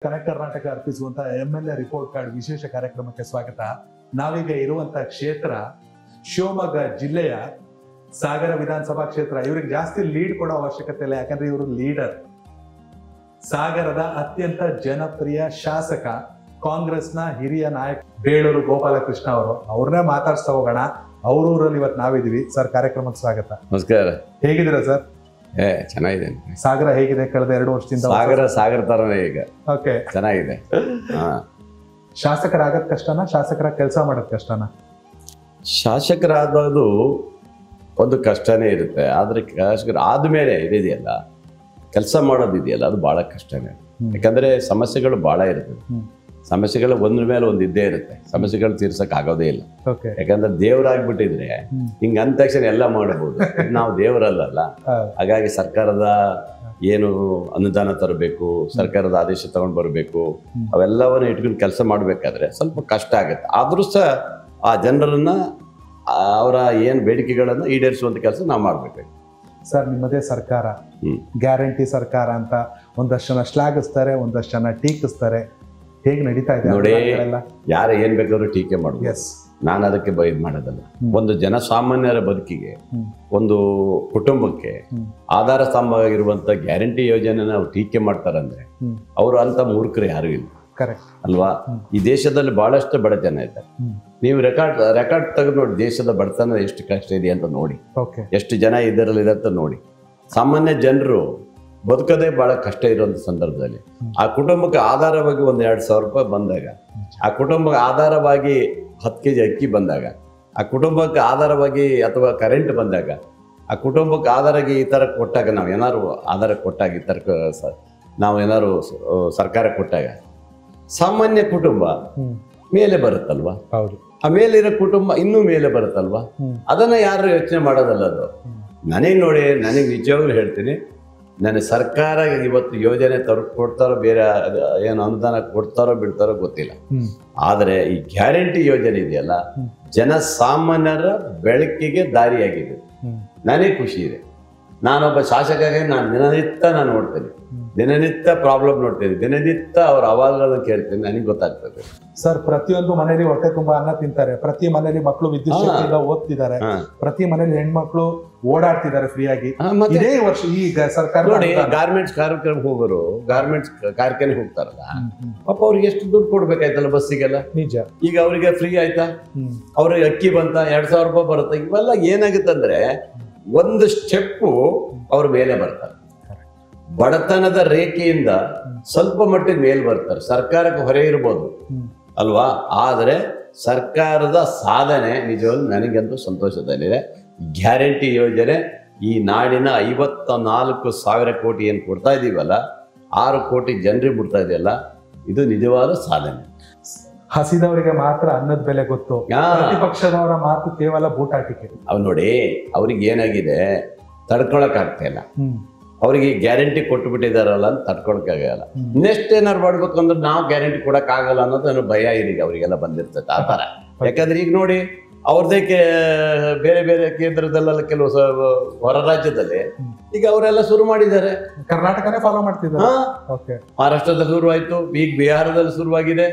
Connect Karnataka ಅರ್ಪಿಸುವಂತ MLA report card ವಿಶೇಷ ಕಾರ್ಯಕ್ರಮಕ್ಕೆ ಸ್ವಾಗತ. ನಾವೀಗ ಇರುವಂತ ಕ್ಷೇತ್ರ ಶಿವಮೊಗ್ಗ ಜಿಲ್ಲೆಯ ಸಾಗರ ವಿಧಾನಸಭಾ ಕ್ಷೇತ್ರ. ಇವ್ರಿಗೆ ಜಾಸ್ತಿ ಲೀಡ್ ಕೊಡೋ ಅವಶ್ಯಕತೆ ಇಲ್ಲ, ಯಾಕಂದ್ರೆ ಇವರು ಲೀಡರ್. ಸಾಗರದ ಅತ್ಯಂತ ಜನಪ್ರಿಯ ಶಾಸಕ, ಕಾಂಗ್ರೆಸ್ನ ಹಿರಿಯ ನಾಯಕ ಬೇಳೂರು ಗೋಪಾಲಕೃಷ್ಣ ಅವರು. ಅವ್ರನ್ನೇ ಮಾತಾಡ್ಸ್ತಾ ಹೋಗೋಣ. ಅವ್ರೂರಲ್ಲಿ ಇವತ್ತು ನಾವಿದೀವಿ. ಸರ್, ಕಾರ್ಯಕ್ರಮಕ್ಕೆ ಸ್ವಾಗತ. ನಮಸ್ಕಾರ. ಹೇಗಿದ್ದೀರಾ ಸರ್? ಚೆನ್ನಾಗಿದೆ. ಸಾಗರ ಹೇಗಿದೆ ಕಳೆದ 2 ವರ್ಷದಿಂದ? ಸಾಗರ ತರನೇ ಈಗ. ಓಕೆ, ಚೆನ್ನಾಗಿದೆ. ಶಾಸಕರಾಗದ್ ಕಷ್ಟನಾ, ಶಾಸಕರ ಕೆಲಸ ಮಾಡೋದ್ ಕಷ್ಟನಾ? ಶಾಸಕರಾದದು ಒಂದು ಕಷ್ಟನೇ ಇರುತ್ತೆ, ಆದ್ರೆ ಶಾಸಕರು ಆದ್ಮೇಲೆ ಇದೆಯಲ್ಲ, ಕೆಲಸ ಮಾಡೋದಿದೆಯಲ್ಲ, ಅದು ಬಹಳ ಕಷ್ಟನೇ. ಯಾಕಂದ್ರೆ ಸಮಸ್ಯೆಗಳು ಬಹಳ ಇರ್ತದೆ. ಸಮಸ್ಯೆಗಳು ಒಂದ್ರ ಮೇಲೆ ಒಂದು ಇದ್ದೇ ಇರುತ್ತೆ. ಸಮಸ್ಯೆಗಳು ತೀರ್ಸಕ್ ಆಗೋದೇ ಇಲ್ಲ. ಯಾಕಂದ್ರೆ ದೇವರಾಗ್ಬಿಟ್ಟಿದ್ರೆ ಹಿಂಗ ಅಂದ ತಕ್ಷಣ ಎಲ್ಲ ಮಾಡಬಹುದು. ನಾವು ದೇವರಲ್ಲ. ಹಾಗಾಗಿ ಸರ್ಕಾರದ ಏನು ಅನುದಾನ ತರಬೇಕು, ಸರ್ಕಾರದ ಆದೇಶ ತಗೊಂಡ್ ಬರಬೇಕು, ಅವೆಲ್ಲವನ್ನ ಇಟ್ಕೊಂಡು ಕೆಲಸ ಮಾಡ್ಬೇಕಾದ್ರೆ ಸ್ವಲ್ಪ ಕಷ್ಟ ಆಗುತ್ತೆ. ಆದ್ರೂ ಸಹ ಆ ಜನರನ್ನ ಅವರ ಏನ್ ಬೇಡಿಕೆಗಳನ್ನ ಈಡೇರಿಸುವಂತ ಕೆಲಸ ನಾವು ಮಾಡ್ಬೇಕು. ಸರ್, ನಿಮ್ಮದೇ ಸರ್ಕಾರ, ಗ್ಯಾರಂಟಿ ಸರ್ಕಾರ ಅಂತ ಒಂದಷ್ಟು ಜನ ಶ್ಲಾಘಿಸ್ತಾರೆ, ಒಂದಷ್ಟು ಜನ ಟೀಕಿಸ್ತಾರೆ. ಹೇಗೆ ನಡೀತಾ ಇದೆ ನೋಡಿ? ಯಾರು ಏನ್ ಬೇಕಾದ್ರೂ ಟೀಕೆ ಮಾಡ್ಬೋದು. ನಾನು ಅದಕ್ಕೆ ಇದು ಮಾಡೋದಲ್ಲ. ಒಂದು ಜನಸಾಮಾನ್ಯರ ಬದುಕಿಗೆ, ಒಂದು ಕುಟುಂಬಕ್ಕೆ ಆಧಾರ ಸ್ತಂಭ ಆಗಿರುವಂತ ಗ್ಯಾರಂಟಿ ಯೋಜನೆ ನಾವು ಟೀಕೆ ಮಾಡ್ತಾರಂದ್ರೆ ಅವರು ಅಂತ ಮೂರ್ಖರು ಯಾರು ಇಲ್ಲ ಅಲ್ವಾ? ಈ ದೇಶದಲ್ಲಿ ಬಹಳಷ್ಟು ಬಡ ಜನ ಇದ್ದಾರೆ. ನೀವು ರೆಕಾರ್ಡ್ ತೆಗೆದು ನೋಡಿ, ದೇಶದ ಬಡತನ ಎಷ್ಟು ಕಷ್ಟ ಇದೆ ಅಂತ ನೋಡಿ, ಎಷ್ಟು ಜನ ಇದರಲ್ಲಿ ಇದೆ ಅಂತ ನೋಡಿ. ಸಾಮಾನ್ಯ ಜನರು ಬದುಕೋದೇ ಬಹಳ ಕಷ್ಟ ಇರುವಂತ ಸಂದರ್ಭದಲ್ಲಿ ಆ ಕುಟುಂಬಕ್ಕೆ ಆಧಾರವಾಗಿ 1-2 ಸಾವಿರ ರೂಪಾಯಿ ಬಂದಾಗ, ಆ ಕುಟುಂಬಕ್ಕೆ ಆಧಾರವಾಗಿ 10 kg ಅಕ್ಕಿ ಬಂದಾಗ, ಆ ಕುಟುಂಬಕ್ಕೆ ಆಧಾರವಾಗಿ ಅಥವಾ ಕರೆಂಟ್ ಬಂದಾಗ, ಆ ಕುಟುಂಬಕ್ಕೆ ಆಧಾರವಾಗಿ ಈ ತರ ಕೊಟ್ಟಾಗ, ನಾವು ಏನಾದ್ರು ಆಧಾರ ಕೊಟ್ಟಾಗ, ಈ ತರ ನಾವು ಏನಾದ್ರು ಸರ್ಕಾರ ಕೊಟ್ಟಾಗ ಸಾಮಾನ್ಯ ಕುಟುಂಬ ಮೇಲೆ ಬರುತ್ತಲ್ವಾ? ಆ ಮೇಲಿರೋ ಕುಟುಂಬ ಇನ್ನೂ ಮೇಲೆ ಬರುತ್ತಲ್ವಾ? ಅದನ್ನ ಯಾರು ಯೋಚನೆ ಮಾಡೋದಲ್ಲ. ಅದು ನನಗೆ ನೋಡಿ, ನನಗೆ ನಿಜವಾಗ್ಲೂ ಹೇಳ್ತೀನಿ, ನನಗೆ ಸರ್ಕಾರ ಇವತ್ತು ಯೋಜನೆ ಕೊಡ್ತಾರೋ, ಬೇರೆ ಏನು ಅನುದಾನ ಕೊಡ್ತಾರೋ ಬಿಡ್ತಾರೋ ಗೊತ್ತಿಲ್ಲ. ಆದರೆ ಈ ಗ್ಯಾರಂಟಿ ಯೋಜನೆ ಇದೆಯಲ್ಲ, ಜನಸಾಮಾನ್ಯರ ಬೆಳಕಿಗೆ ದಾರಿಯಾಗಿದೆ. ನನಗೆ ಖುಷಿ ಇದೆ. ನಾನೊಬ್ಬ ಶಾಸಕಾಗಿ ನಾನು ದಿನನಿತ್ಯ ನೋಡ್ತೇನೆ, ದಿನನಿತ್ಯ ಪ್ರಾಬ್ಲಮ್ ನೋಡ್ತೇನೆ, ದಿನನಿತ್ಯ ಅವ್ರ ಅವಾಜುಗಳನ್ನು ಕೇಳ್ತೇನೆ. ನನಗೆ ಗೊತ್ತಾಗ್ತದೆ. ಸರ್, ಪ್ರತಿಯೊಂದು ಮನೆಯಲ್ಲಿ ಹೊಟ್ಟೆ ತುಂಬಾ ಅನ್ನ ತಿಂತಾರೆ, ಪ್ರತಿ ಮನೆಯಲ್ಲಿ ಮಕ್ಕಳು ವಿದ್ಯುತ್ ಶಕ್ತಿಯಿಂದ ಓದ್ತಿದ್ದಾರೆ, ಪ್ರತಿ ಮನೆಯಲ್ಲಿ ಹೆಣ್ಮಕ್ಳು ಓಡಾಡ್ತಿದ್ದಾರೆ ಫ್ರೀಯಾಗಿ. ಇದೇ ವರ್ಷ ಈಗ ಸರ್ಕಾರ ನೋಡಿ, ಗಾರ್ಮೆಂಟ್ಸ್ ಕಾರ್ಯಕ್ರಮ ಹೋಗೋರು ಗಾರ್ಮೆಂಟ್ಸ್ ಕಾರ್ಖಾನೆಗೆ ಹೋಗ್ತಾರಲ್ಲ, ಪಾಪ ಅವ್ರಿಗೆ ಎಷ್ಟು ದುಡ್ಡು ಕೊಡ್ಬೇಕಾಯ್ತಲ್ಲ ಬಸ್ಸಿಗೆಲ್ಲ. ನಿಜ. ಈಗ ಅವ್ರಿಗೆ ಫ್ರೀ ಆಯ್ತಾ? ಅವ್ರಿಗೆ ಅಕ್ಕಿ ಬಂತ, 2,000 ರೂಪಾಯಿ ಬರುತ್ತೆ. ಇವೆಲ್ಲ ಏನಾಗುತ್ತಂದ್ರೆ ಒಂದು ಸ್ಟೆಪ್ಪು ಅವ್ರ ಮೇಲೆ ಬರ್ತಾರೆ. ಬಡತನದ ರೇಖೆಯಿಂದ ಸ್ವಲ್ಪ ಮಟ್ಟಿಗೆ ಮೇಲ್ ಬರ್ತಾರೆ. ಸರ್ಕಾರಕ್ಕೆ ಹೊರೆ ಇರ್ಬೋದು ಅಲ್ವಾ, ಆದ್ರೆ ಸರ್ಕಾರದ ಸಾಧನೆ ನಿಜವಾಗ್ಲೂ ನನಗಂತೂ ಸಂತೋಷದಲ್ಲಿದೆ. ಗ್ಯಾರಂಟಿ ಯೋಜನೆ ಈ ನಾಡಿನ 54,000 ಕೋಟಿ ಏನು ಕೊಡ್ತಾ ಇದೀವಲ್ಲ, 6 ಕೋಟಿ ಜನರಿಗೆ ಬಿಡ್ತಾ ಇದೆಯಲ್ಲ, ಇದು ನಿಜವಾದ ಸಾಧನೆ. ಹಸಿದವರಿಗೆ ಮಾತ್ರ ಅನ್ನದ ಬೆಲೆ ಗೊತ್ತು, ಪ್ರತಿಪಕ್ಷದವರ ಮಾತು ಕೇವಲ ಬೂಟಾಟಿಕೆ. ಅವ್ ನೋಡಿ, ಅವ್ರಿಗೆ ಏನಾಗಿದೆ, ತಡ್ಕೊಳಕ್ ಆಗ್ತಾ ಇಲ್ಲ. ಅವ್ರಿಗೆ ಗ್ಯಾರಂಟಿ ಕೊಟ್ಟು ಬಿಟ್ಟಿದಾರಲ್ಲ ಅಂತ ತಡ್ಕೊಳಕ್ ಆಗಲ್ಲ. ನೆಕ್ಸ್ಟ್ ಏನಾರು ಮಾಡ್ಬೇಕಂದ್ರೆ ನಾವು ಗ್ಯಾರಂಟಿ ಕೊಡಕ್ ಆಗಲ್ಲ ಅನ್ನೋದು ಭಯ ಈಗ ಅವರಿಗೆಲ್ಲ ಬಂದಿರ್ತದೆ ಆ ತರ. ಯಾಕಂದ್ರೆ ಈಗ ನೋಡಿ, ಅವ್ರದೇ ಬೇರೆ ಬೇರೆ ಕೇಂದ್ರದಲ್ಲೆಲ್ಲ ಕೆಲವು ಹೊರ ರಾಜ್ಯದಲ್ಲಿ ಈಗ ಅವರೆಲ್ಲ ಶುರು ಮಾಡಿದ್ದಾರೆ. ಕರ್ನಾಟಕನೇ ಫಾಲೋ ಮಾಡ್ತಿದ್ದಾರೆ. ಮಹಾರಾಷ್ಟ್ರದಲ್ಲಿ ಶುರುವಾಯ್ತು, ಈಗ ಬಿಹಾರದಲ್ಲಿ ಶುರುವಾಗಿದೆ.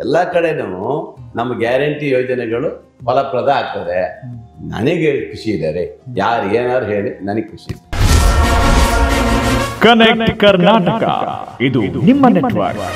ಎಲ್ಲಾ ಕಡೆನೂ ನಮ್ಮ ಗ್ಯಾರಂಟಿ ಯೋಜನೆಗಳು ಫಲಪ್ರದ ಆಗ್ತದೆ. ನನಗೆ ಖುಷಿ ಇದೆ ರೀ. ಯಾರು ಏನಾರು ಹೇಳಿ ನನಗೆ ಖುಷಿ ಇದೆ. ಕನೆಕ್ಟ್ ಕರ್ನಾಟಕ, ಇದು ನಿಮ್ಮ ನೆಟ್ವರ್ಕ್.